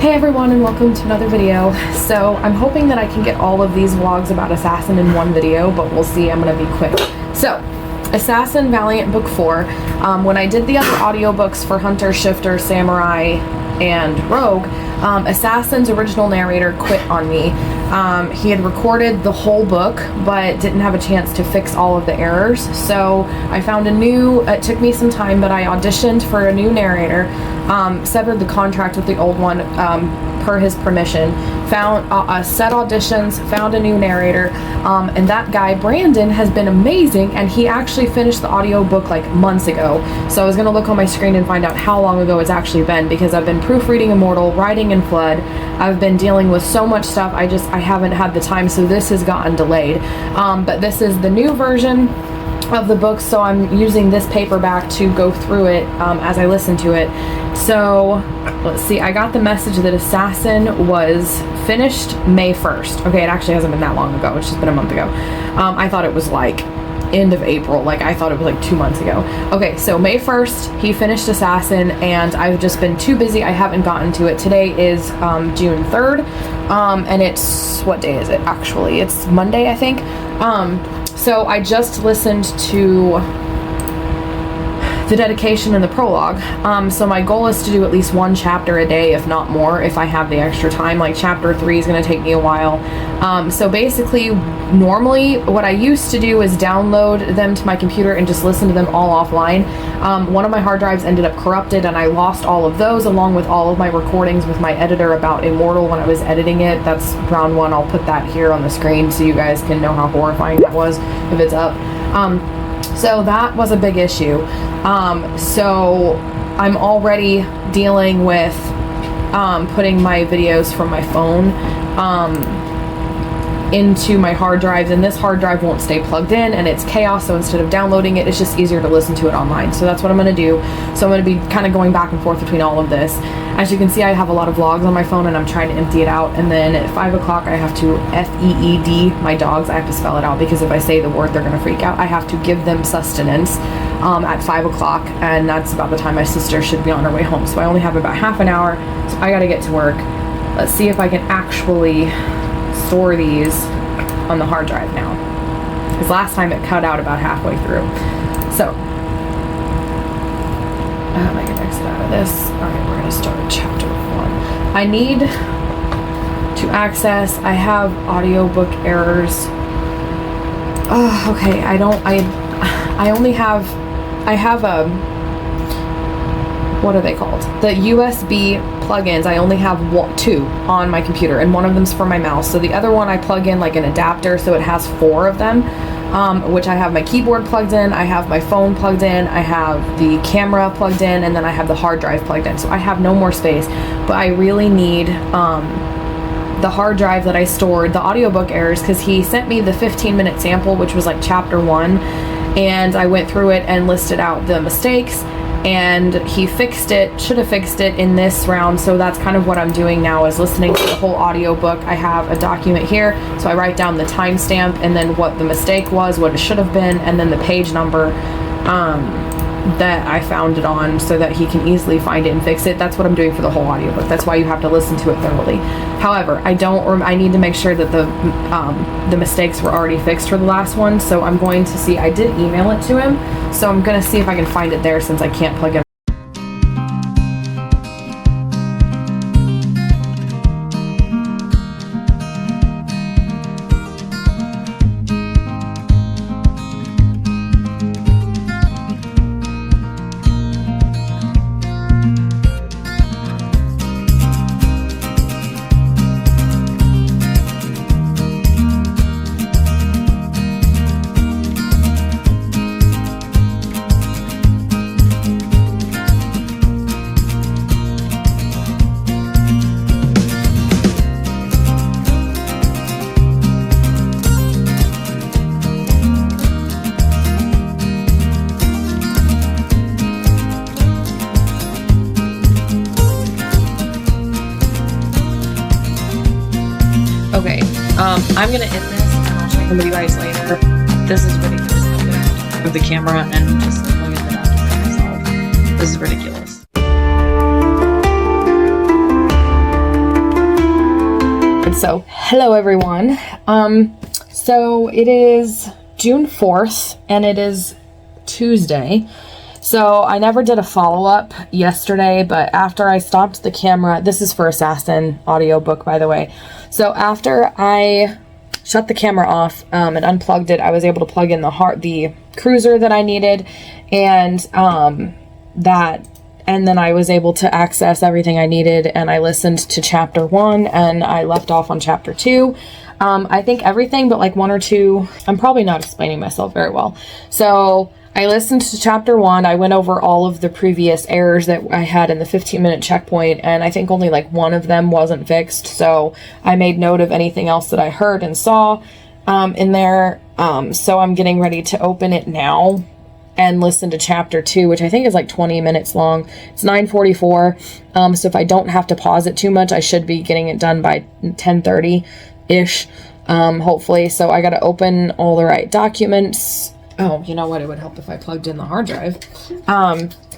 Hey everyone, and welcome to another video. So I'm hoping that I can get all of these vlogs about Assassin in one video, but we'll see. I'm gonna be quick. So Assassin, Valiant Book 4. When I did the other audiobooks for Hunter, Shifter, Samurai, and Rogue, Assassin's original narrator quit on me. He had recorded the whole book but didn't have a chance to fix all of the errors, so I found a new, it took me some time, but I auditioned for a new narrator, severed the contract with the old one per his permission, found set auditions, found a new narrator, and that guy Brandon has been amazing, and he actually finished the audiobook like months ago. So I was gonna look on my screen and find out how long ago it's actually been, because I've been proofreading Immortal, writing in Flood, I've been dealing with so much stuff, I haven't had the time, so this has gotten delayed. But this is the new version of the book, so I'm using this paperback to go through it as I listen to it. So let's see, I got the message that Assassin was finished May 1st. Okay, it actually hasn't been that long ago, it's just been a month ago. I thought it was like end of April, like I thought it was like 2 months ago. Okay, so May 1st he finished Assassin, and I've just been too busy, I haven't gotten to it. Today is June 3rd, and it's, what day is it actually? It's Monday, I think. So I just listened to the dedication and the prologue. So my goal is to do at least one chapter a day, if not more, if I have the extra time. Like chapter 3 is going to take me a while. So basically, normally what I used to do is download them to my computer and just listen to them all offline. One of my hard drives ended up corrupted, and I lost all of those along with all of my recordings with my editor about Immortal when I was editing it. That's round 1. I'll put that here on the screen so you guys can know how horrifying that was if it's up. So that was a big issue. So I'm already dealing with putting my videos from my phone into my hard drives, and this hard drive won't stay plugged in, and it's chaos. So instead of downloading it, it's just easier to listen to it online. So that's what I'm going to do. So I'm going to be kind of going back and forth between all of this. As you can see, I have a lot of vlogs on my phone, and I'm trying to empty it out. And then at 5 o'clock, I have to FEED my dogs. I have to spell it out, because if I say the word, they're going to freak out. I have to give them sustenance at 5 o'clock, and that's about the time my sister should be on her way home. So I only have about half an hour, so I got to get to work. Let's see if I can actually store these on the hard drive now, because last time it cut out about halfway through. So I can exit out of this. Alright, we're going to start chapter 1. I need to access, I have audiobook errors. Okay, I only have, I have a, what are they called? The USB plugins. I only have 2 on my computer, and one of them's for my mouse. So the other one I plug in like an adapter, so it has 4 of them, which I have my keyboard plugged in, I have my phone plugged in, I have the camera plugged in, and then I have the hard drive plugged in. So I have no more space, but I really need the hard drive that I stored the audiobook errors, because he sent me the 15-minute sample, which was like chapter 1, and I went through it and listed out the mistakes, and he fixed it, should have fixed it in this round. So that's kind of what I'm doing now, is listening to the whole audiobook. I have a document here, so I write down the timestamp and then what the mistake was, what it should have been, and then the page number that I found it on, so that he can easily find it and fix it. That's what I'm doing for the whole audiobook. That's why you have to listen to it thoroughly. However, I need to make sure that the mistakes were already fixed for the last one. So I'm going to see, I did email it to him, so I'm going to see if I can find it there, since I can't plug in. Okay, I'm gonna end this, and I'll check in with you guys later. This is ridiculous. I'm gonna have to move the camera and just look at the document myself. This is ridiculous. So hello everyone. So it is June 4th and it is Tuesday. So I never did a follow-up yesterday, but after I stopped the camera, this is for Assassin audiobook, by the way. So after I shut the camera off and unplugged it, I was able to plug in the cruiser that I needed, and then I was able to access everything I needed, and I listened to chapter 1 and I left off on chapter 2. I think everything but like 1 or 2, I'm probably not explaining myself very well. So I listened to chapter 1, I went over all of the previous errors that I had in the 15-minute checkpoint, and I think only like 1 of them wasn't fixed, so I made note of anything else that I heard and saw in there. So I'm getting ready to open it now and listen to chapter 2, which I think is like 20 minutes long. It's 9:44, so if I don't have to pause it too much, I should be getting it done by 10:30-ish, hopefully. So I gotta open all the right documents. Oh, you know what? It would help if I plugged in the hard drive.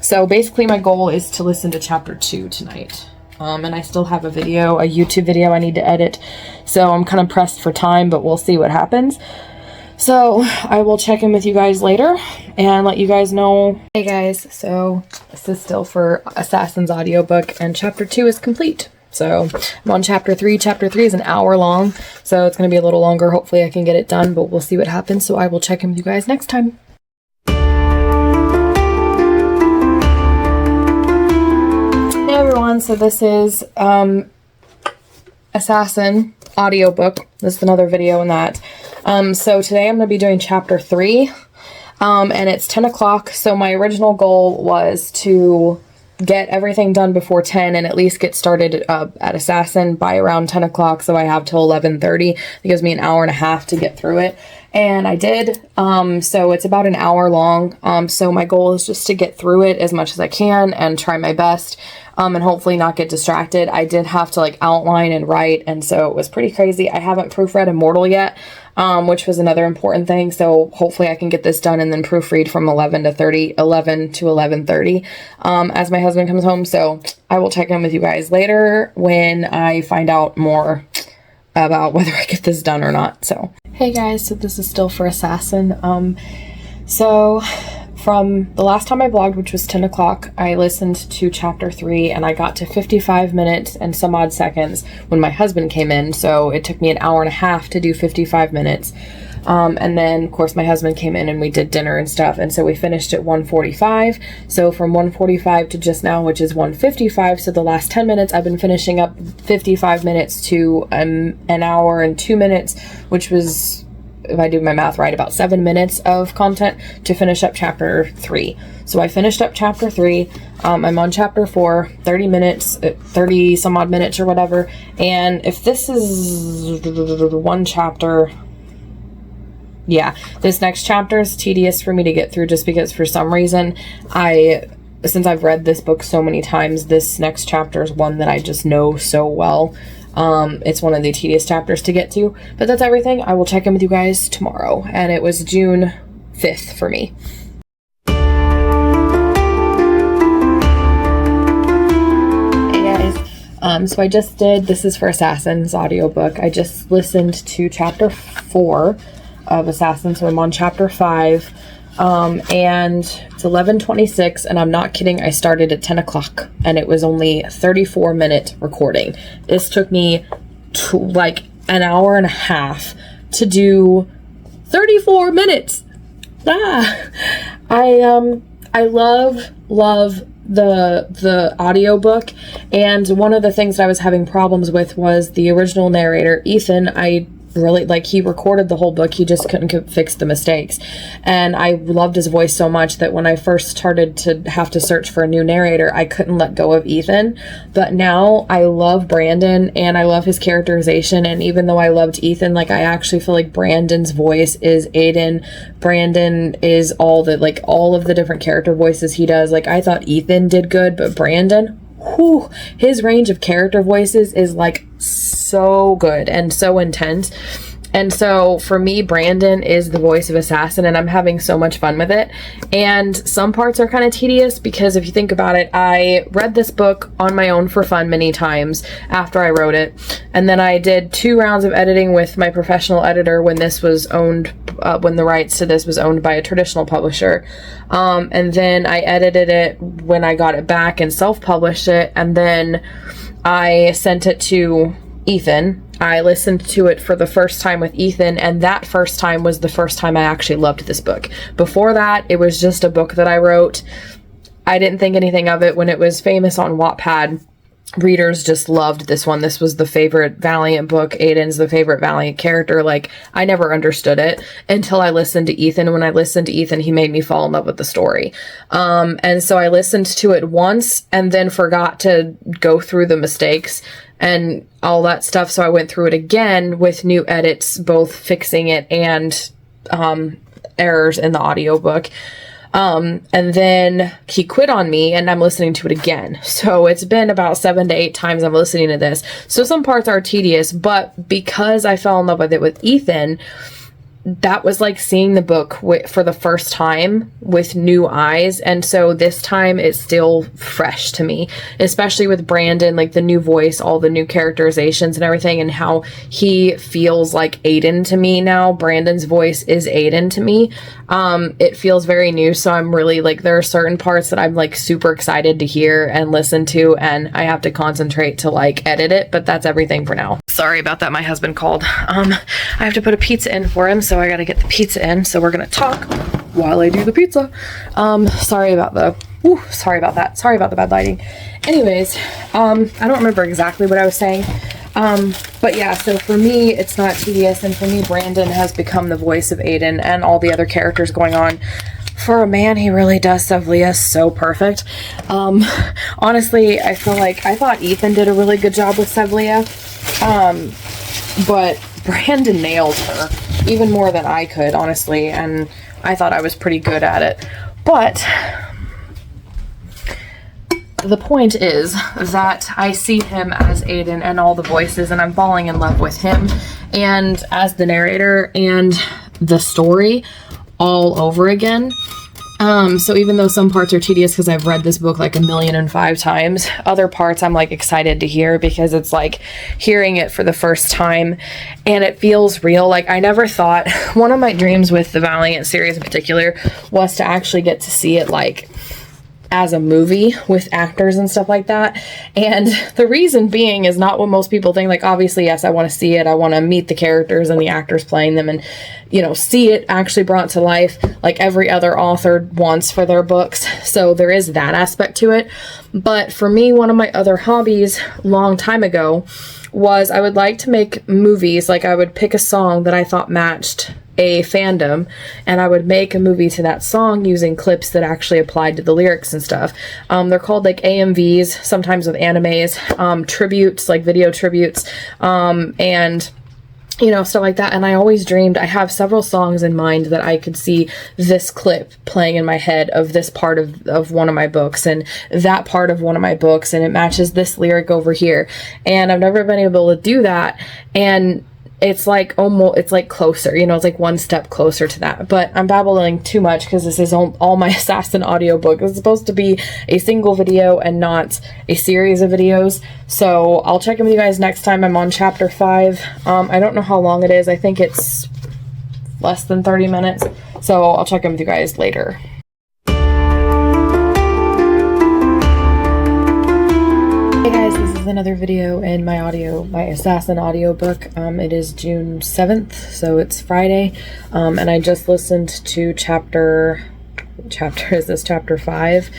So basically my goal is to listen to chapter 2 tonight. And I still have a YouTube video I need to edit. So I'm kind of pressed for time, but we'll see what happens. So I will check in with you guys later and let you guys know. Hey guys, so this is still for Assassin's audiobook, and chapter 2 is complete. So I'm on chapter 3. Chapter 3 is an hour long, so it's going to be a little longer. Hopefully I can get it done, but we'll see what happens. So I will check in with you guys next time. Hey everyone, so this is Assassin audiobook. This is another video in that. So today I'm going to be doing chapter 3, and it's 10 o'clock. So my original goal was to get everything done before 10 and at least get started at Assassin by around 10 o'clock, so I have till 11:30. It gives me an hour and a half to get through it, and I did. So it's about an hour long. So my goal is just to get through it as much as I can and try my best, and hopefully not get distracted. I did have to like outline and write, and so it was pretty crazy. I haven't proofread Immortal yet, which was another important thing. So hopefully I can get this done and then proofread from 11 to 11:30 as my husband comes home. So I will check in with you guys later when I find out more about whether I get this done or not. So hey guys, so this is still for Assassin. So from the last time I vlogged, which was 10 o'clock, I listened to chapter 3 and I got to 55 minutes and some odd seconds when my husband came in. So it took me an hour and a half to do 55 minutes. And then of course my husband came in and we did dinner and stuff. And so we finished at 1:45. So from 1:45 to just now, which is 1:55. So the last 10 minutes, I've been finishing up 55 minutes to an hour and 2 minutes, which was, if I do my math right, about 7 minutes of content to finish up chapter 3. So I finished up chapter 3. I'm on chapter 4, 30 minutes, 30 some odd minutes or whatever. And if this is one chapter, yeah, this next chapter is tedious for me to get through just because for some reason since I've read this book so many times, this next chapter is one that I just know so well. It's one of the tedious chapters to get to, but that's everything. I will check in with you guys tomorrow, and it was June 5th for me. Hey guys, so I just did, this is for Assassin's audiobook. I just listened to chapter 4 of Assassin, so I'm on chapter 5. And it's 11:26, and I'm not kidding, I started at 10 o'clock and it was only a 34-minute recording. This took me like an hour and a half to do 34 minutes. I love the audiobook, and one of the things that I was having problems with was the original narrator, Ethan. I really, like, he recorded the whole book, he just couldn't fix the mistakes, and I loved his voice so much that when I first started to have to search for a new narrator, I couldn't let go of Ethan. But now I love Brandon and I love his characterization, and even though I loved Ethan, like, I actually feel like Brandon's voice is Aidan. Brandon is all of the different character voices he does. Like, I thought Ethan did good, but Brandon, whew, his range of character voices is like so good and so intense. And so for me, Brandon is the voice of Assassin, and I'm having so much fun with it. And some parts are kind of tedious because if you think about it, I read this book on my own for fun many times after I wrote it. And then I did 2 rounds of editing with my professional editor when this was owned, when the rights to this was owned by a traditional publisher. And then I edited it when I got it back and self-published it. And then I sent it to Ethan. I listened to it for the first time with Ethan, and that first time was the first time I actually loved this book. Before that, it was just a book that I wrote. I didn't think anything of it when it was famous on Wattpad. Readers just loved this one. This was the favorite Valiant book. Aidan's the favorite Valiant character. Like, I never understood it until I listened to Ethan. When I listened to Ethan, he made me fall in love with the story. And so I listened to it once and then forgot to go through the mistakes and all that stuff. So I went through it again with new edits, both fixing it and errors in the audiobook. And then he quit on me and I'm listening to it again. So it's been about 7 to 8 times I'm listening to this. So some parts are tedious, but because I fell in love with it with Ethan, that was like seeing the book for the first time with new eyes. And so this time it's still fresh to me, especially with Brandon, like the new voice, all the new characterizations and everything, and how he feels like Aidan to me now. Brandon's voice is Aidan to me. It feels very new. So I'm really like, there are certain parts that I'm like super excited to hear and listen to, and I have to concentrate to like edit it, but that's everything for now. Sorry about that. My husband called. I have to put a pizza in for him, so I got to get the pizza in. So we're going to talk while I do the pizza. Sorry about that. Sorry about the bad lighting. Anyways, I don't remember exactly what I was saying. But yeah, so for me, it's not tedious. And for me, Brandon has become the voice of Aidan and all the other characters going on. For a man, he really does Sevlia so perfect. Honestly, I feel like I thought Ethan did a really good job with Sevlia. But Brandon nailed her even more than I could, honestly, and I thought I was pretty good at it. But the point is that I see him as Aidan and all the voices, and I'm falling in love with him and as the narrator and the story all over again. So even though some parts are tedious because I've read this book like 1,000,005 times, other parts I'm like excited to hear because it's like hearing it for the first time and it feels real. Like I never thought, one of my dreams with the Valiant series in particular was to actually get to see it like as a movie with actors and stuff like that. And the reason being is not what most people think. Like, obviously, yes, I want to see it. I want to meet the characters and the actors playing them and, you know, see it actually brought to life like every other author wants for their books. So there is that aspect to it. But for me, one of my other hobbies long time ago was I would like to make movies. Like I would pick a song that I thought matched a fandom and I would make a movie to that song using clips that actually applied to the lyrics and stuff. They're called like AMVs, sometimes with animes, tributes, like video tributes, and you know, stuff like that. And I always dreamed, I have several songs in mind that I could see this clip playing in my head of this part of one of my books and that part of one of my books, and it matches this lyric over here. And I've never been able to do that. And it's like almost, it's like closer, you know, it's like one step closer to that. But I'm babbling too much because this is all my Assassin audiobook. It's supposed to be a single video and not a series of videos. So I'll check in with you guys next time. I'm on chapter 5. I don't know how long it is. I think it's less than 30 minutes. So I'll check in with you guys later. Hey guys, this is another video in my Assassin audiobook. It is June 7th, so it's Friday, and I just listened to chapter 5.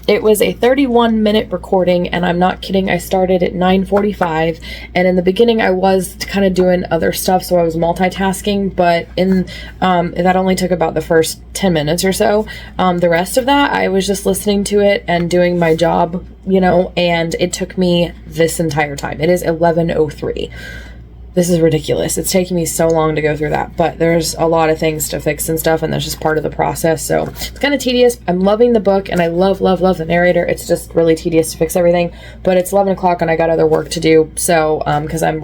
It was a 31-minute recording, and I'm not kidding, I started at 9:45, and in the beginning I was kind of doing other stuff, so I was multitasking, but that only took about the first 10 minutes or so. The rest of that, I was just listening to it and doing my job, you know, and it took me this entire time. It is 11:03. This is ridiculous. It's taking me so long to go through that, but there's a lot of things to fix and stuff, and that's just part of the process. So it's kind of tedious. I'm loving the book, and I love the narrator. It's just really tedious to fix everything, but it's 11 o'clock and I got other work to do. So because I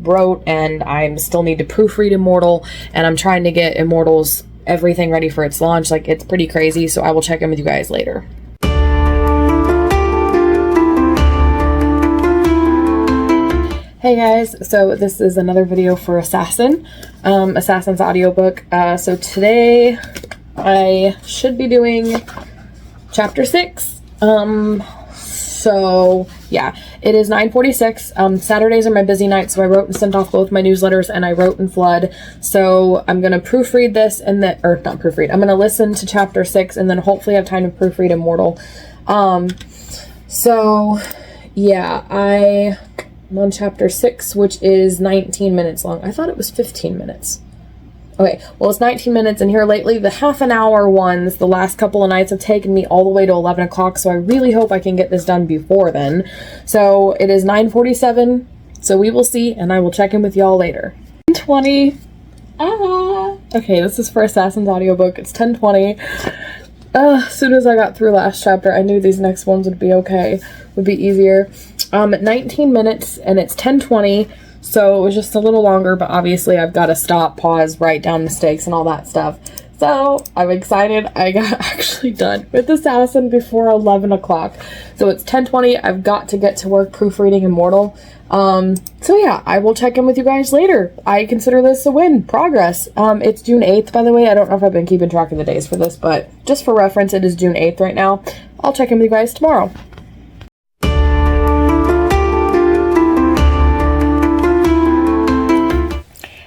wrote and I still need to proofread Immortal, and I'm trying to get Immortal's everything ready for its launch. Like, it's pretty crazy. So I will check in with you guys later. Hey guys, so this is another video for Assassin's audiobook. So today I should be doing chapter 6. So yeah, it is 9:46. Saturdays are my busy nights, so I wrote and sent off both my newsletters, and I wrote in Flood. So I'm gonna proofread this, and then, or not proofread, I'm gonna listen to chapter 6, and then hopefully have time to proofread Immortal. So yeah, I'm on chapter 6, which is 19 minutes long. I thought it was 15 minutes. Okay, well, it's 19 minutes, and here lately, the half an hour ones, the last couple of nights have taken me all the way to 11 o'clock, so I really hope I can get this done before then. So it is 9:47, so we will see, and I will check in with y'all later. 10:20. Okay, this is for Assassin's audiobook. It's 10:20. As soon as I got through last chapter, I knew these next ones would be okay, would be easier. 19 minutes, and it's 10:20, so it was just a little longer, but obviously I've got to stop, pause, write down mistakes and all that stuff. So I'm excited. I got actually done with Assassin before 11 o'clock. So it's 10:20. I've got to get to work proofreading Immortal. So yeah, I will check in with you guys later. I consider this a win. Progress. It's June 8th, by the way. I don't know if I've been keeping track of the days for this, but just for reference, it is June 8th right now. I'll check in with you guys tomorrow.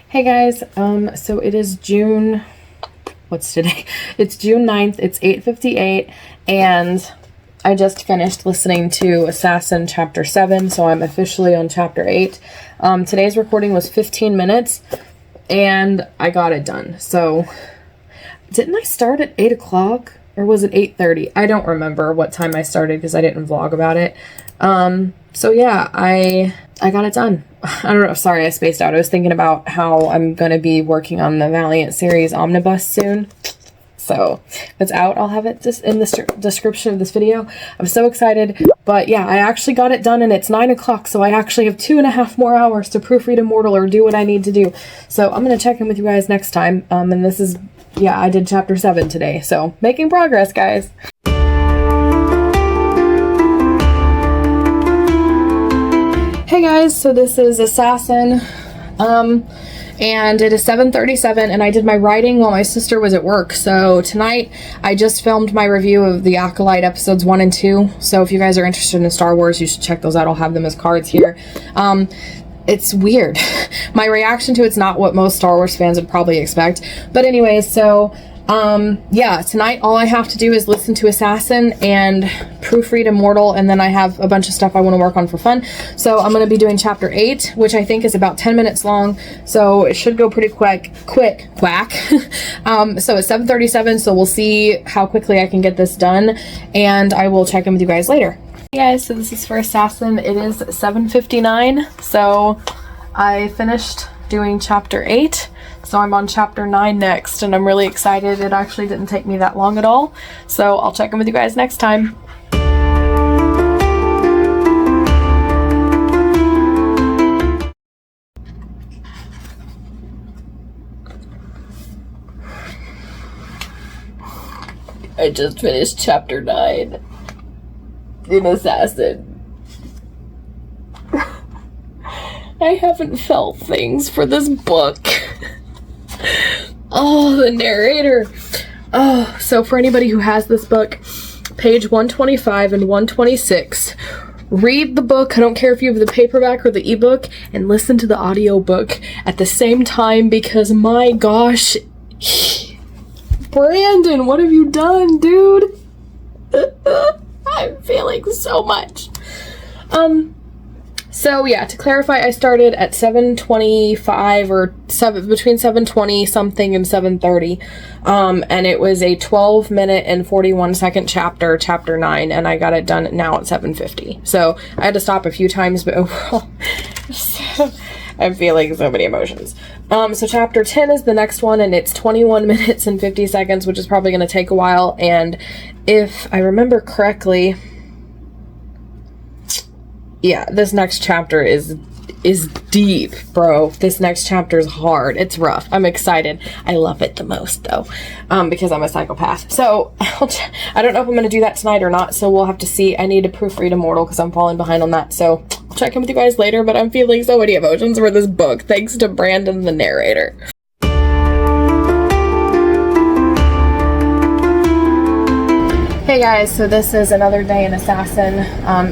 Hey guys, so it is June, what's today? It's June 9th, it's 8:58, and I just finished listening to Assassin chapter 7, so I'm officially on chapter 8. Today's recording was 15 minutes, and I got it done. So, didn't I start at 8 o'clock, or was it 8:30? I don't remember what time I started, because I didn't vlog about it. So yeah, I got it done. I don't know, sorry I spaced out. I was thinking about how I'm going to be working on the Valiant series omnibus soon. So if it's out, I'll have it just in the description of this video. I'm so excited. But yeah, I actually got it done, and it's 9 o'clock, so I actually have 2.5 more hours to proofread Immortal or do what I need to do. So I'm going to check in with you guys next time. And this is, yeah, I did chapter 7 today. So making progress, guys. Hey guys, so this is Assassin, and it is 7:37, and I did my writing while my sister was at work. So tonight I just filmed my review of the Acolyte episodes 1 and 2. So if you guys are interested in Star Wars, you should check those out. I'll have them as cards here. It's weird. My reaction to it's not what most Star Wars fans would probably expect. But anyways, so yeah, tonight all I have to do is listen to Assassin and proofread Immortal, and then I have a bunch of stuff I want to work on for fun. So I'm going to be doing chapter 8, which I think is about 10 minutes long, so it should go pretty quick. So it's 7:37, so we'll see how quickly I can get this done, and I will check in with you guys later. Hey guys, so this is for Assassin. It is 7:59, so I finished doing chapter 8. So I'm on chapter 9 next, and I'm really excited. It actually didn't take me that long at all. So I'll check in with you guys next time. I just finished chapter 9 in Assassin. I haven't felt things for this book. Oh, the narrator. Oh, so for anybody who has this book, page 125 and 126, read the book. I don't care if you have the paperback or the ebook, and listen to the audiobook at the same time, because my gosh, Brandon, what have you done, dude? I'm feeling so much. So yeah, to clarify, I started at 7:25 or between 7:20 something and 7:30, and it was a 12-minute and 41-second chapter, chapter 9, and I got it done now at 7:50. So I had to stop a few times, but overall, I'm feeling so many emotions. So chapter 10 is the next one, and it's 21 minutes and 50 seconds, which is probably going to take a while. And if I remember correctly, yeah, this next chapter is deep, bro. This next chapter is hard. It's rough. I'm excited. I love it the most, though, because I'm a psychopath. So I don't know if I'm going to do that tonight or not, so we'll have to see. I need to proofread Immortal because I'm falling behind on that, so I'll check in with you guys later, but I'm feeling so many emotions for this book, thanks to Brandon, the narrator. Hey guys, so this is another day in Assassin.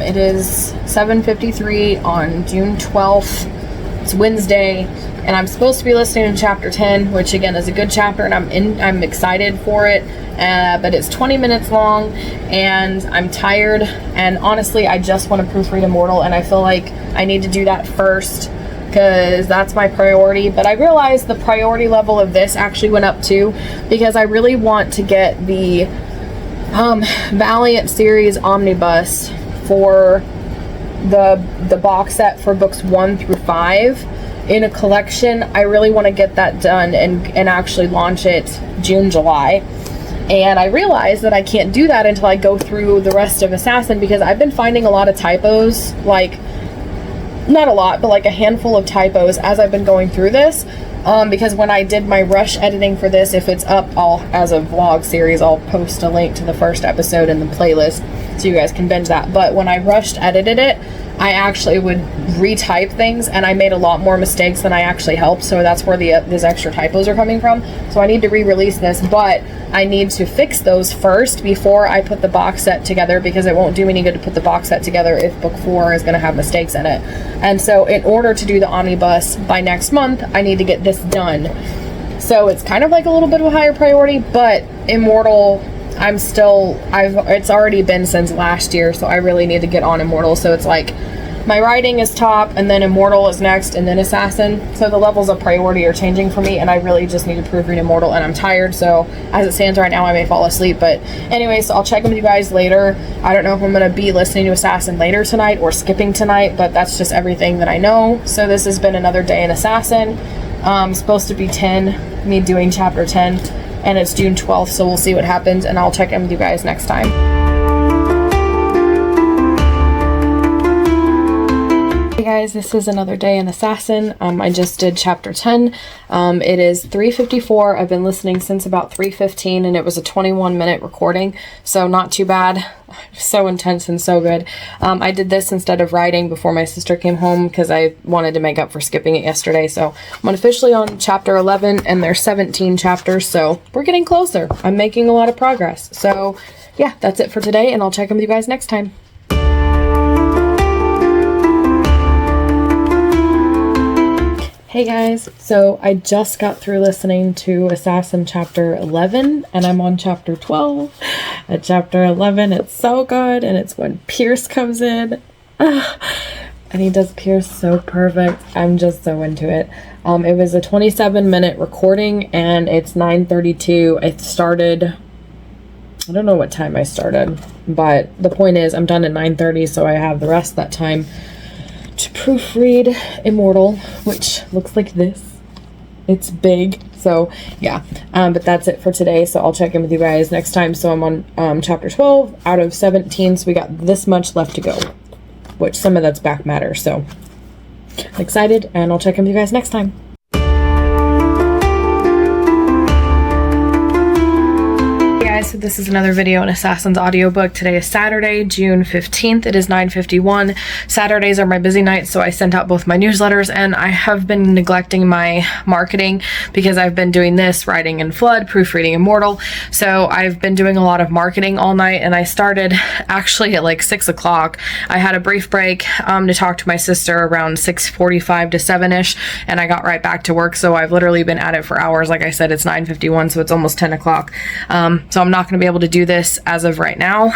It is 7:53 on June 12th. It's Wednesday, and I'm supposed to be listening to chapter 10, which again is a good chapter, and I'm excited for it. But it's 20 minutes long, and I'm tired. And honestly, I just want to proofread Immortal, and I feel like I need to do that first because that's my priority. But I realized the priority level of this actually went up too, because I really want to get the Valiant series omnibus for the box set for books 1 through 5 in a collection. I really want to get that done and actually launch it June, July. And I realized that I can't do that until I go through the rest of Assassin, because I've been finding a lot of typos, like, not a lot, but like a handful of typos as I've been going through this. Because when I did my rush editing for this, if it's up as a vlog series, I'll post a link to the first episode in the playlist so you guys can binge that. But when I rushed edited it, I actually would retype things, and I made a lot more mistakes than I actually helped, so that's where these extra typos are coming from. So I need to re-release this, but I need to fix those first before I put the box set together, because it won't do me any good to put the box set together if book 4 is going to have mistakes in it. And so in order to do the omnibus by next month, I need to get this done. So it's kind of like a little bit of a higher priority, but Immortal, it's already been since last year, so I really need to get on Immortal. So it's like my writing is top, and then Immortal is next, and then Assassin. So the levels of priority are changing for me, and I really just need to proofread Immortal, and I'm tired, so as it stands right now, I may fall asleep. But anyway, so I'll check in with you guys later. I don't know if I'm going to be listening to Assassin later tonight or skipping tonight, but that's just everything that I know. So this has been another day in Assassin. Supposed to be me doing chapter 10, and it's June 12th, so we'll see what happens, and I'll check in with you guys next time. Hey guys, this is another day in Assassin. I just did chapter 10. It is 3:54. I've been listening since about 3:15, and it was a 21-minute recording, so not too bad. So intense and so good. I did this instead of writing before my sister came home because I wanted to make up for skipping it yesterday. So I'm officially on chapter 11, and there's 17 chapters, so we're getting closer. I'm making a lot of progress. So yeah, that's it for today, and I'll check in with you guys next time. Hey guys, so I just got through listening to Assassin chapter 11, and I'm on chapter 12. At chapter 11, it's so good, and it's when Pierce comes in, and he does Pierce so perfect. I'm just so into it. It was a 27-minute recording, and it's 9:32. I don't know what time I started, but the point is I'm done at 9:30, so I have the rest of that time to proofread Immortal, which looks like this. It's big, so yeah, but that's it for today, so I'll check in with you guys next time. So I'm on chapter 12 out of 17, so we got this much left to go, which some of that's back matter, so I'm excited, and I'll check in with you guys next time. So this is another video in Assassin's audiobook. Today is Saturday, June 15th. It is 9:51. Saturdays are my busy nights, so I sent out both my newsletters, and I have been neglecting my marketing because I've been doing this, writing in Flood, proofreading Immortal. So I've been doing a lot of marketing all night, and I started actually at like 6 o'clock. I had a brief break to talk to my sister around 6:45 to 7ish, and I got right back to work. So I've literally been at it for hours. Like I said, it's 9:51, so it's almost 10 o'clock. So I'm not going to to be able to do this as of right now.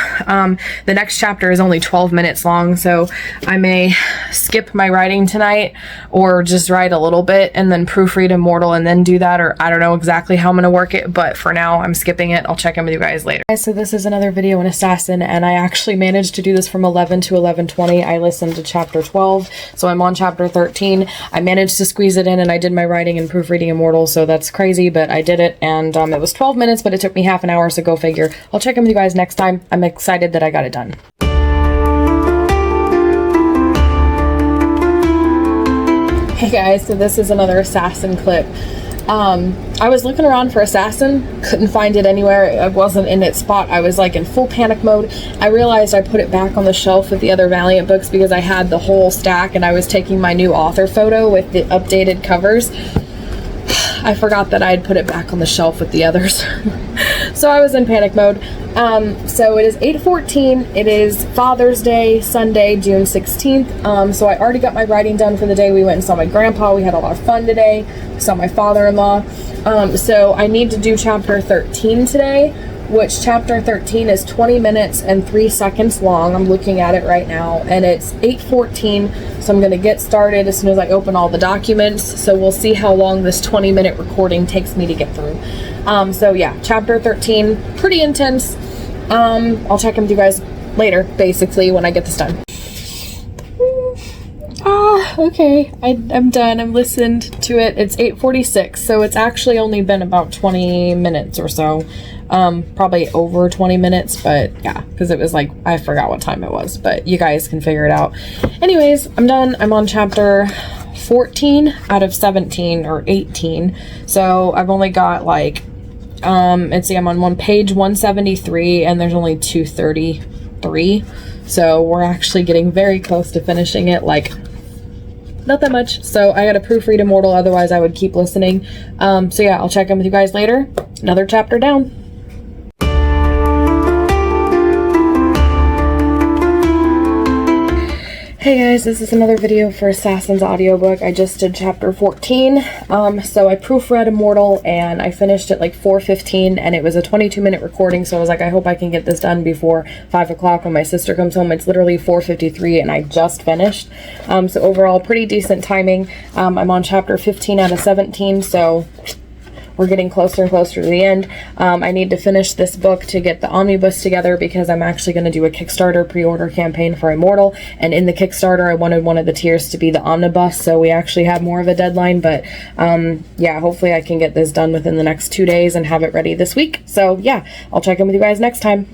The next chapter is only 12 minutes long, so I may skip my writing tonight or just write a little bit and then proofread Immortal and then do that, or I don't know exactly how I'm going to work it, but for now I'm skipping it. I'll check in with you guys later. So this is another video in Assassin, and I actually managed to do this from 11 to 11:20. I listened to chapter 12, so I'm on chapter 13. I managed to squeeze it in, and I did my writing and proofreading Immortal, so that's crazy, but I did it, and it was 12 minutes, but it took me half an hour, so go figure. I'll check in with you guys next time. I'm excited that I got it done. Hey guys, so this is another Assassin clip. I was looking around for Assassin, couldn't find it anywhere. It wasn't in its spot. I was like in full panic mode. I realized I put it back on the shelf with the other Valiant books because I had the whole stack and I was taking my new author photo with the updated covers. I forgot that I had put it back on the shelf with the others. So I was in panic mode. So it is 8:14. It is Father's Day, Sunday, June 16th. So I already got my writing done for the day. We went and saw my grandpa. We had a lot of fun today. We saw my father-in-law. So I need to do chapter 13 today, which chapter 13 is 20 minutes and 3 seconds long. I'm looking at it right now, and it's 8:14. So I'm going to get started as soon as I open all the documents. So we'll see how long this 20-minute recording takes me to get through. So yeah, chapter 13, pretty intense. I'll check in with you guys later, basically, when I get this done. Okay, I'm done. I've listened to it. It's 8:46, so it's actually only been about 20 minutes or so. Probably over 20 minutes, but yeah, because it was like, I forgot what time it was, but you guys can figure it out. Anyways, I'm done. I'm on chapter 14 out of 17 or 18, so I've only got like, let's see, I'm on page 173, and there's only 233, so we're actually getting very close to finishing it, like, not that much. So I gotta proofread Immortal, otherwise I would keep listening. So yeah, I'll check in with you guys later. Another chapter down. Hey guys, this is another video for Assassin's audiobook. I just did chapter 14. So I proofread Immortal and I finished at like 4:15, and it was a 22-minute recording, so I was like, I hope I can get this done before 5 o'clock when my sister comes home. It's literally 4:53 and I just finished. So overall, pretty decent timing. I'm on chapter 15 out of 17, so we're getting closer and closer to the end. I need to finish this book to get the omnibus together because I'm actually going to do a Kickstarter pre-order campaign for Immortal, and in the Kickstarter I wanted one of the tiers to be the omnibus, so we actually have more of a deadline, but yeah, hopefully I can get this done within the next 2 days and have it ready this week. So yeah, I'll check in with you guys next time.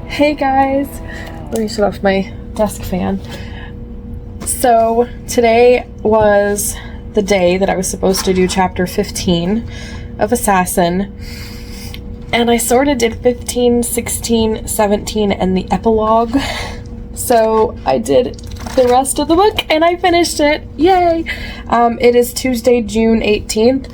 Hey guys, let me shut off my desk fan. So today was the day that I was supposed to do chapter 15 of Assassin, and I sort of did 15, 16, 17, and the epilogue. So I did the rest of the book and I finished it. Yay! It is Tuesday, June 18th.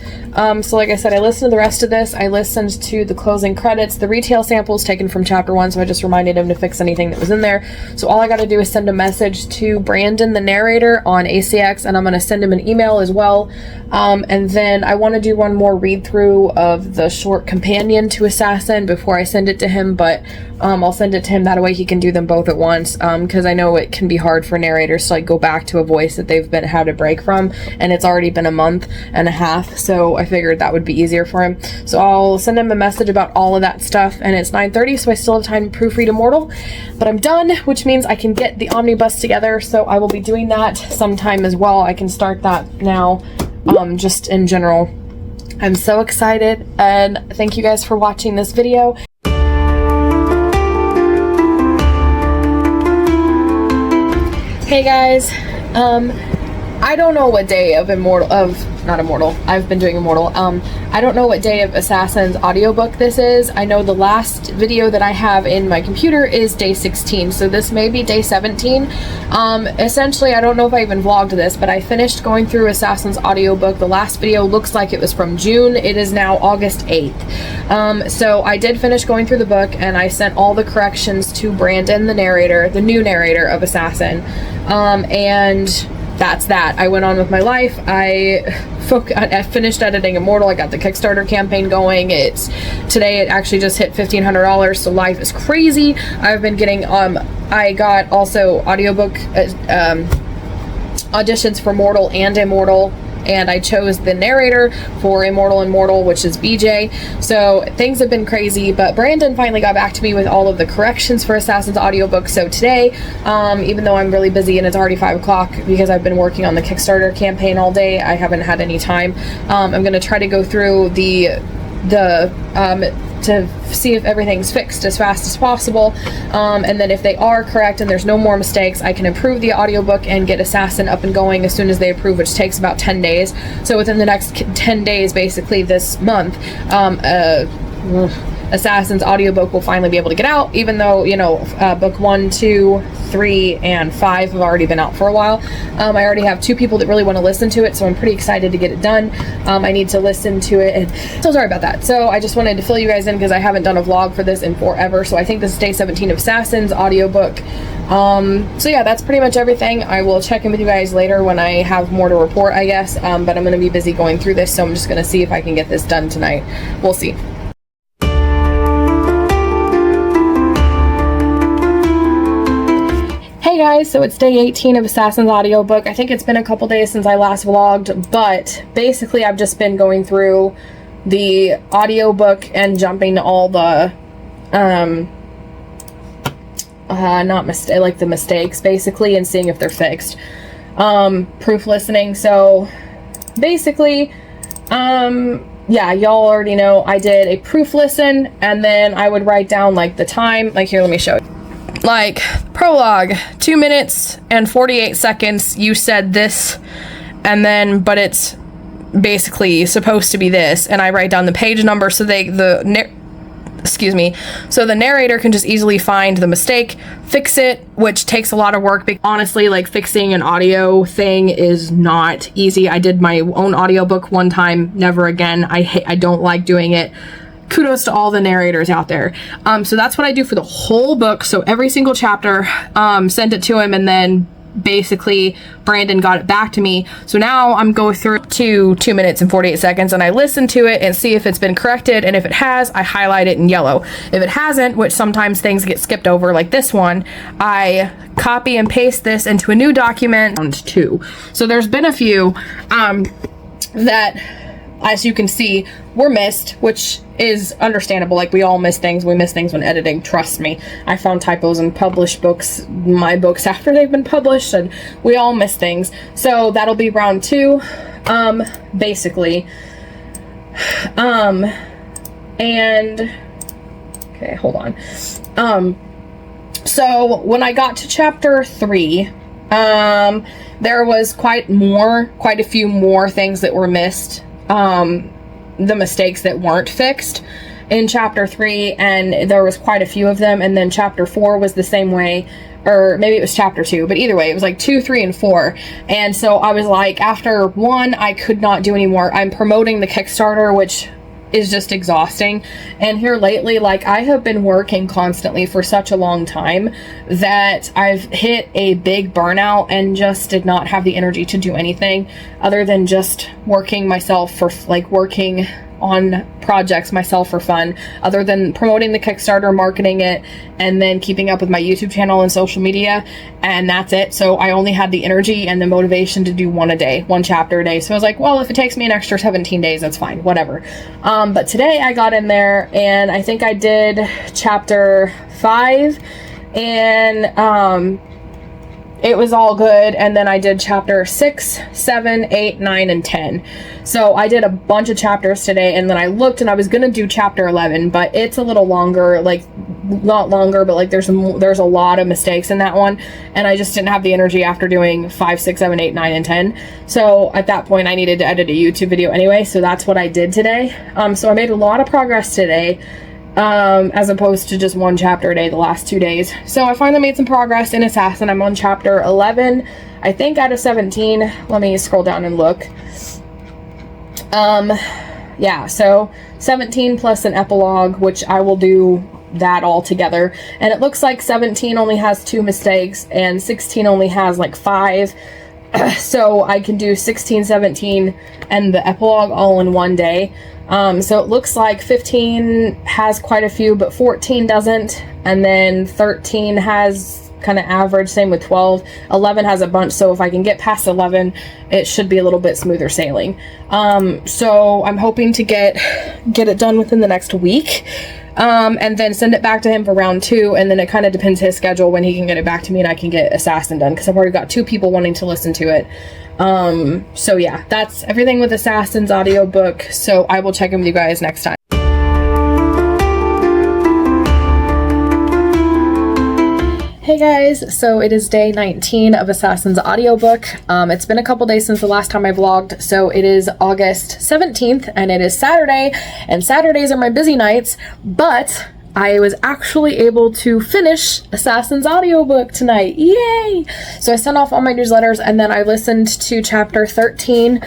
So like I said, I listened to the rest of this. I listened to the closing credits, the retail samples taken from chapter 1, so I just reminded him to fix anything that was in there. So all I got to do is send a message to Brandon, the narrator, on ACX, and I'm going to send him an email as well. And then I want to do one more read-through of the short companion to Assassin before I send it to him, but I'll send it to him, that way he can do them both at once, because I know it can be hard for narrators to like go back to a voice that they've had a break from, and it's already been a month and a half, so I figured that would be easier for him. So I'll send him a message about all of that stuff, and it's 9:30, so I still have time to proofread Immortal, but I'm done, which means I can get the omnibus together, so I will be doing that sometime as well. I can start that now, just in general. I'm so excited, and thank you guys for watching this video. Hey guys, I don't know what day of I've been doing Immortal. I don't know what day of Assassin's audiobook this is. I know the last video that I have in my computer is day 16, so this may be day 17. Essentially, I don't know if I even vlogged this, but I finished going through Assassin's audiobook. The last video looks like it was from June. It is now August 8th. So I did finish going through the book, and I sent all the corrections to Brandon, the narrator, the new narrator of Assassin. And that's that. I went on with my life. I finished editing Immortal. I got the Kickstarter campaign going. Today it actually just hit $1,500, so life is crazy. I've been getting I got also audiobook auditions for Mortal and Immortal, and I chose the narrator for Immortal and Mortal, which is BJ. So things have been crazy, but Brandon finally got back to me with all of the corrections for Assassin's audiobook. So today, even though I'm really busy and it's already 5 o'clock because I've been working on the Kickstarter campaign all day, I haven't had any time. I'm going to try to go through to see if everything's fixed as fast as possible, and then if they are correct and there's no more mistakes, I can improve the audiobook and get Assassin up and going as soon as they approve, which takes about 10 days. So within the next 10 days, basically this month, Assassin's audiobook will finally be able to get out, even though, you know, book 1, 2, 3, and 5 have already been out for a while. I already have 2 people that really want to listen to it, so I'm pretty excited to get it done. I need to listen to it, and so sorry about that. So I just wanted to fill you guys in because I haven't done a vlog for this in forever. So I think this is day 17 of Assassin's audiobook. So yeah, that's pretty much everything. I will check in with you guys later when I have more to report, I guess, but I'm going to be busy going through this, so I'm just going to see if I can get this done tonight. We'll see. Hey guys, so it's day 18 of Assassin's audiobook. I think it's been a couple days since I last vlogged, but basically I've just been going through the audiobook and jumping to all the the mistakes basically, and seeing if they're fixed. Proof listening. So basically, yeah, y'all already know I did a proof listen, and then I would write down like the time. Like here, let me show you. Like prologue, 2 minutes and 48 seconds. You said this, and then but it's basically supposed to be this, and I write down the page number so the narrator can just easily find the mistake, fix it, which takes a lot of work. Honestly, like fixing an audio thing is not easy. I did my own audiobook one time, never again. I don't like doing it. Kudos to all the narrators out there. So that's what I do for the whole book. So every single chapter, sent it to him, and then basically Brandon got it back to me. So now I'm going through to 2 minutes and 48 seconds, and I listen to it and see if it's been corrected, and if it has, I highlight it in yellow. If it hasn't, which sometimes things get skipped over like this one, I copy and paste this into a new document. Round 2. So there's been a few that, as you can see, were missed, which is understandable. Like, we all miss things. We miss things when editing. Trust me. I found typos in published books, my books after they've been published, and we all miss things. So that'll be round 2, basically. And okay, hold on. So when I got to chapter 3, there was quite a few more things that were missed. The mistakes that weren't fixed in chapter 3, and there was quite a few of them. And then chapter 4 was the same way, or maybe it was chapter 2, but either way, it was like 2, 3, and 4. And so I was like, after 1, I could not do anymore. I'm promoting the Kickstarter, which is just exhausting. And here lately, like, I have been working constantly for such a long time that I've hit a big burnout and just did not have the energy to do anything other than just working myself for, like, working on projects myself for fun, other than promoting the Kickstarter, marketing it, and then keeping up with my YouTube channel and social media, and that's it. So I only had the energy and the motivation to do 1 a day, 1 chapter a day. So I was like, well, if it takes me an extra 17 days, that's fine, whatever. But today I got in there, and I think I did chapter 5, and it was all good. And then I did chapter 6, 7, 8, 9, and 10. So I did a bunch of chapters today, and then I looked, and I was gonna do chapter 11, but it's a little longer, like, not longer, but like there's a lot of mistakes in that one, and I just didn't have the energy after doing 5, 6, 7, 8, 9, and 10. So at that point I needed to edit a YouTube video anyway, so that's what I did today. So I made a lot of progress today, as opposed to just 1 chapter a day the last 2 days. So I finally made some progress in Assassin. I'm on chapter 11, I think, out of 17. Let me scroll down and look. Yeah, so 17 plus an epilogue, which I will do that all together. And it looks like 17 only has 2 mistakes, and 16 only has like 5. so I can do 16, 17, and the epilogue all in one day. So it looks like 15 has quite a few, but 14 doesn't, and then 13 has kind of average, same with 12. 11 has a bunch, so if I can get past 11, it should be a little bit smoother sailing. So I'm hoping to get it done within the next week, and then send it back to him for round 2, and then it kind of depends his schedule when he can get it back to me and I can get Assassin done, because I've already got 2 people wanting to listen to it. So yeah, that's everything with Assassin's audiobook, so I will check in with you guys next time. Hey guys, so it is day 19 of Assassin's audiobook. It's been a couple days since the last time I vlogged, so it is August 17th and it is Saturday, and Saturdays are my busy nights, but I was actually able to finish Assassin's audiobook tonight. Yay! So I sent off all my newsletters, and then I listened to chapter 13,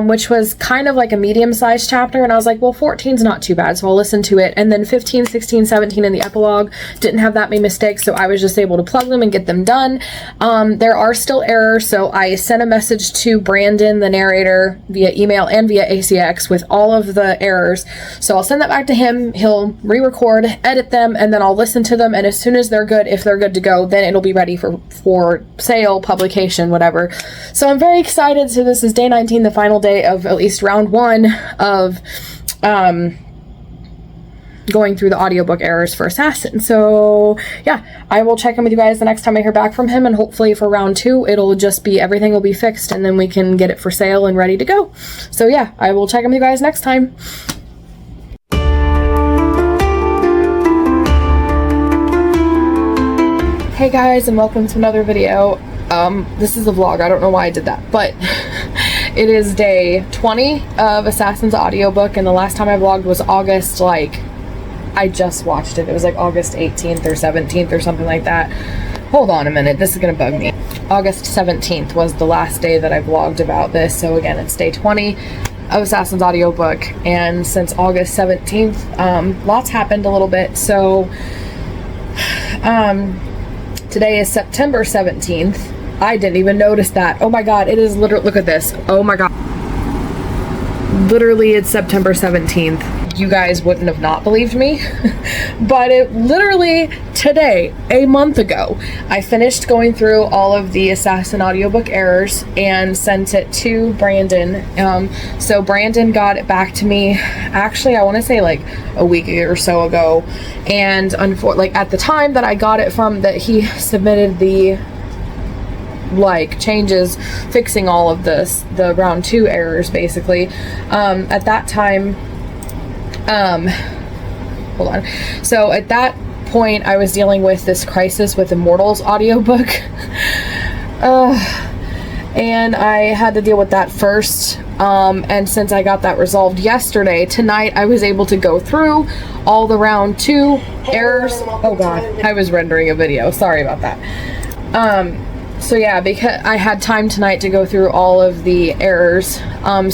which was kind of like a medium-sized chapter, and I was like, well, 14's not too bad, so I'll listen to it. And then 15, 16, 17 in the epilogue didn't have that many mistakes, so I was just able to plug them and get them done. There are still errors, so I sent a message to Brandon, the narrator, via email and via ACX with all of the errors. So I'll send that back to him. He'll re-record, edit them, and then I'll listen to them, and as soon as they're good, if they're good to go, then it'll be ready for sale, publication, whatever. So I'm very excited. So this is day 19, the final day of at least round 1 of going through the audiobook errors for Assassin. So yeah, I will check in with you guys the next time I hear back from him, and hopefully for round 2 it'll just be, everything will be fixed, and then we can get it for sale and ready to go. So yeah, I will check in with you guys next time. Hey guys, and welcome to another video. This is a vlog, I don't know why I did that, but it is day 20 of Assassin's audiobook, and the last time I vlogged was August, like, I just watched it. It was like August 18th or 17th or something like that. Hold on a minute, this is gonna bug me. August 17th was the last day that I vlogged about this, so again, it's day 20 of Assassin's audiobook, and since August 17th, lots happened a little bit, so, today is September 17th. I didn't even notice that. Oh my god, it is literally, look at this. Oh my god. Literally, it's September 17th. You guys wouldn't have not believed me. But it literally, today, a month ago, I finished going through all of the Assassin audiobook errors and sent it to Brandon. So Brandon got it back to me, actually, I want to say like a week or so ago. And like at the time that I got it from, that he submitted the like changes, fixing all of this, the round 2 errors basically. At that time, hold on. So at that point, I was dealing with this Crisis with Immortals audiobook. And I had to deal with that first. And since I got that resolved yesterday, tonight I was able to go through all the round 2 errors. Oh god, I was rendering a video. Sorry about that. So yeah, because I had time tonight to go through all of the errors.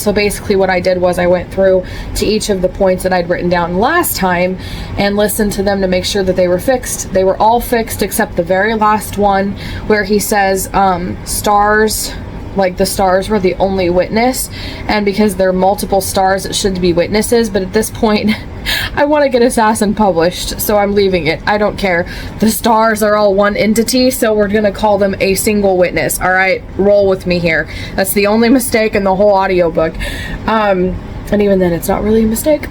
So basically what I did was I went through to each of the points that I'd written down last time and listened to them to make sure that they were fixed. They were all fixed except the very last one where he says stars, like the stars were the only witness, and because there are multiple stars it should be witnesses, but at this point I want to get Assassin published, so I'm leaving it. I don't care. The stars are all one entity, so we're gonna call them a single witness. Alright, roll with me here. That's the only mistake in the whole audiobook. And even then it's not really a mistake.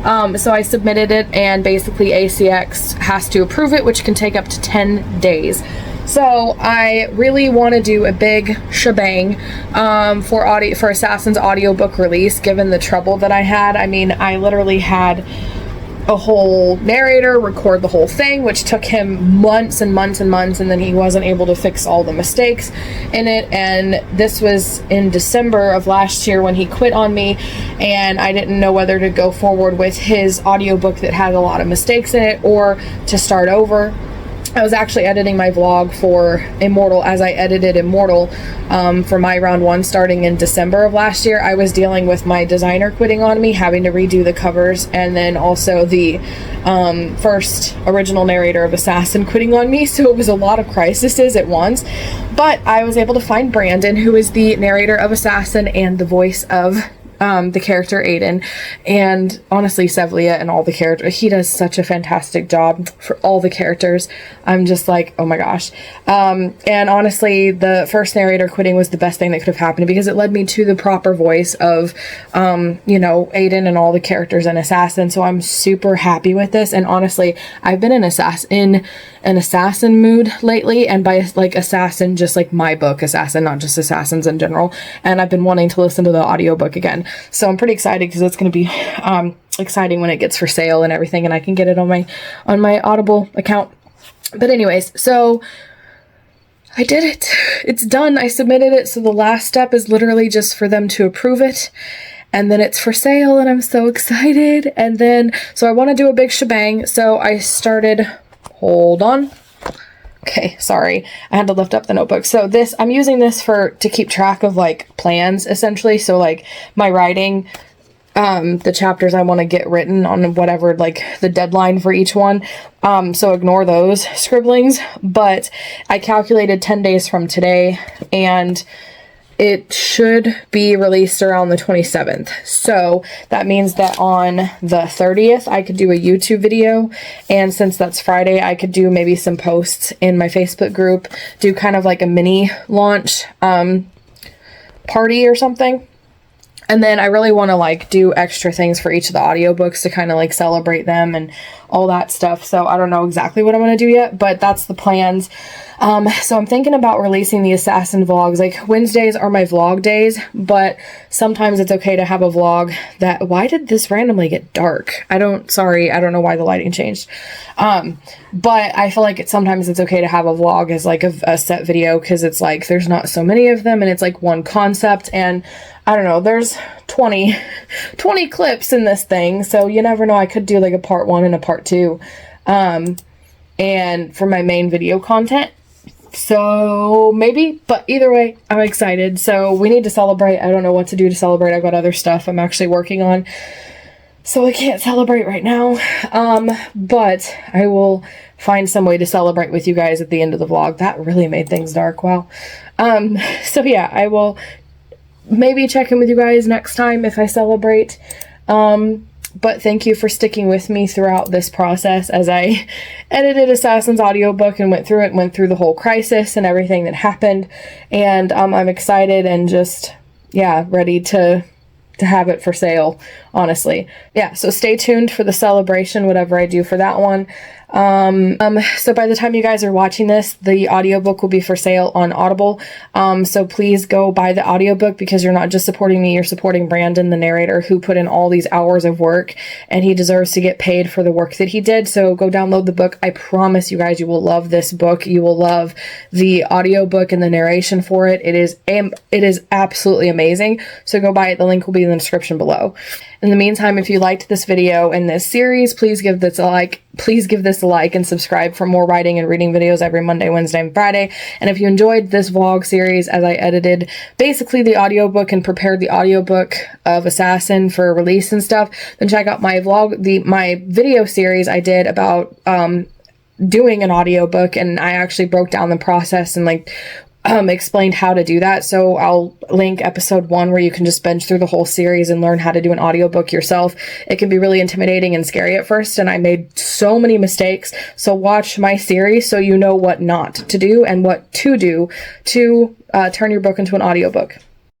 So I submitted it, and basically ACX has to approve it, which can take up to 10 days. So I really want to do a big shebang for Assassin's audiobook release, given the trouble that I had. I mean, I literally had a whole narrator record the whole thing, which took him months and months and months, and then he wasn't able to fix all the mistakes in it. And this was in December of last year when he quit on me, and I didn't know whether to go forward with his audiobook that had a lot of mistakes in it or to start over. I was actually editing my vlog for Immortal as I edited Immortal for my round 1 starting in December of last year. I was dealing with my designer quitting on me, having to redo the covers, and then also the first original narrator of Assassin quitting on me, so it was a lot of crises at once. But I was able to find Brandon, who is the narrator of Assassin and the voice of the character Aidan, and honestly Sevlia and all the characters. He does such a fantastic job for all the characters. I'm just like, oh my gosh. And honestly, the first narrator quitting was the best thing that could have happened, because it led me to the proper voice of you know, Aidan and all the characters in Assassin. So I'm super happy with this. And honestly, I've been in an assassin mood lately, and by like Assassin, just like my book Assassin, not just Assassins in general. And I've been wanting to listen to the audiobook again, so I'm pretty excited because it's going to be exciting when it gets for sale and everything, and I can get it on my Audible account. But anyways, so I did it. It's done. I submitted it, so the last step is literally just for them to approve it, and then it's for sale, and I'm so excited. And then, so I want to do a big shebang, so I started, hold on. Okay, sorry, I had to lift up the notebook. So this, I'm using this to keep track of like plans, essentially. So like my writing, the chapters I want to get written on whatever, like the deadline for each one. So ignore those scribblings, but I calculated 10 days from today, and it should be released around the 27th. So that means that on the 30th, I could do a YouTube video. And since that's Friday, I could do maybe some posts in my Facebook group, do kind of like a mini launch party or something. And then I really want to like do extra things for each of the audiobooks to kind of like celebrate them and all that stuff. So I don't know exactly what I'm going to do yet, but that's the plans. So I'm thinking about releasing the Assassin vlogs. Like Wednesdays are my vlog days, but sometimes it's okay to have a vlog that, why did this randomly get dark? I don't know why the lighting changed. But I feel like sometimes it's okay to have a vlog as like a set video, because it's like, there's not so many of them and it's like one concept, and I don't know, there's 20 clips in this thing. So you never know. I could do like a part 1 and a part 2. And for my main video content. So maybe, but either way, I'm excited. So we need to celebrate. I don't know what to do to celebrate. I've got other stuff I'm actually working on, so I can't celebrate right now. But I will find some way to celebrate with you guys at the end of the vlog. That really made things dark. Wow. So yeah, I will maybe check in with you guys next time if I celebrate. But thank you for sticking with me throughout this process as I edited Assassin's audiobook and went through the whole crisis and everything that happened. And I'm excited and just, yeah, ready to have it for sale, honestly. Yeah, so stay tuned for the celebration, whatever I do for that one. So by the time you guys are watching this, the audiobook will be for sale on Audible. So please go buy the audiobook, because you're not just supporting me, you're supporting Brandon, the narrator, who put in all these hours of work, and he deserves to get paid for the work that he did. So go download the book. I promise you guys, you will love this book. You will love the audiobook and the narration for it. It is absolutely amazing. So go buy it. The link will be in the description below. In the meantime, if you liked this video and this series, please give this a like. Please give this a like and subscribe for more writing and reading videos every Monday, Wednesday, and Friday. And if you enjoyed this vlog series as I edited basically the audiobook and prepared the audiobook of Assassin for release and stuff, then check out my my video series I did about doing an audiobook, and I actually broke down the process and like explained how to do that. So I'll link episode 1 where you can just binge through the whole series and learn how to do an audiobook yourself. It can be really intimidating and scary at first, and I made so many mistakes. So watch my series so you know what not to do and what to do to turn your book into an audiobook.